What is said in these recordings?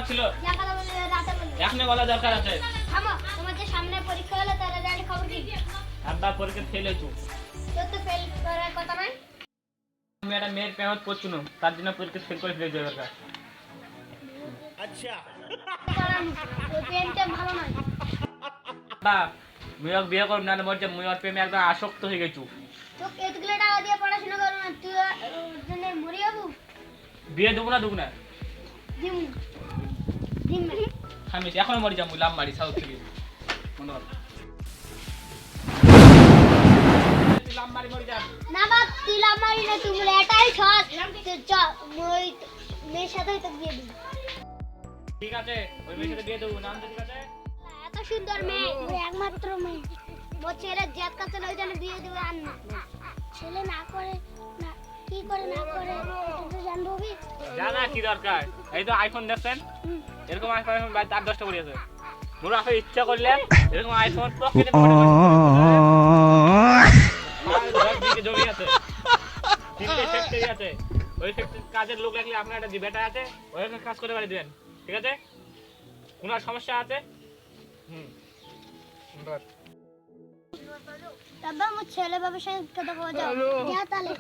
বলার ছিল, এখনই বলা দরকার আছে। তোমাদের সামনে পরীক্ষা হলো তার রেজাল্ট খবর কি? আব্বা পরীক্ষা ফেল হয়েছু। তোর তো ফেল করার কথা নয়। আমি একটা মেয়ের প্রেমত পড়ছু না, তার জন্য পরীক্ষা ফেল করে ফেলে দরকার। আচ্ছা কারণ ওই প্রেমটা ভালো নয়। বা মুইও বিয়ে করব না, মরছে মুইও প্রেমে একদম আসক্ত হয়ে গেছু। তোকে এতগুলো টাকা দিয়ে পড়াশোনা করবো না, তুই ওর জন্য মরে যাবো। বিয়ে দেবো না দেবো না দিম দিম আমি এখনো মরি যাবো, লাভ মারি সাউথ থেকে মনে হয় লাভ মারি মরি যা। না বাপ, তুই লাভ মারি না, তুই বলে এটাই ছট। ওই মেয়ের সাথে তো বিয়ে দিবি। ঠিক আছে, ওই মেয়ের সাথে বিয়ে দেবো, নাম তো ঠিক আছে। এত সুন্দর মেয়ে, ওই একমাত্র মেয়ে। মোর ছেলে জেদ কাছে ওই জন্য বিয়ে দিবে। আর না ছেলে না করে না, কি করে না করে তুই তো জানবো কি? জানা কি দরকার, এই তো আইফোন দেখছেন, এরকম আইফোন বাই 8-10টা পড়ে আছে। মোর আসলে ইচ্ছা করলে এরকম আইফোন পকেটে পড়ে দিকে জমি আছে, তিনটে ফ্যাক্টরি আছে। ওই ফ্যাক্টরি কাজের লোক লাগলে আপনার একটা বেটা আছে, ওইখানে কাজ করে বাড়ি দিবেন, ঠিক আছে? কোনো সমস্যা আছে? বাস বাবা, মোর ছেলে বাবার সাথে কথা কওয়া যাও। যা তাহলে।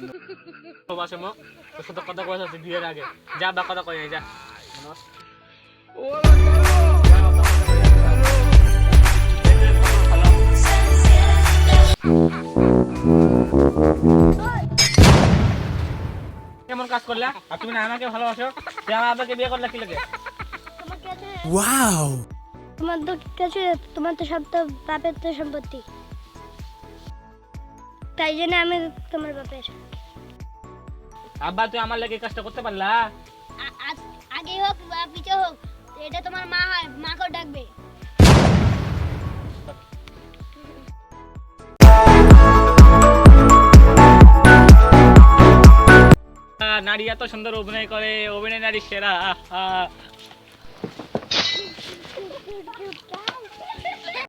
বাসে মুখ তোর সাথে কথা কয়ে আছে বিয়ের আগে, যা বা কথা কয়ে যা। কেমন কাজ করলা? আর তুমি না আমাকে ভালোবাসো, তুই আমার আব্বাকে বিয়ে করলে কি লাগে? ওয়াও, তোমার তো কিছু, তোমার তো সব তো বাপের তো সম্পত্তি, তাই জন্য আমি তোমার বাপের। আব্বা তুই আমার লাগে কাজটা করতে পারলা? আগে হোক বা পিছে হোক, এটা তোমার মা হয়, মাকেও ডাকবে। নারী এত সুন্দর অভিনয় করে, অভিনয় নারী সেরা।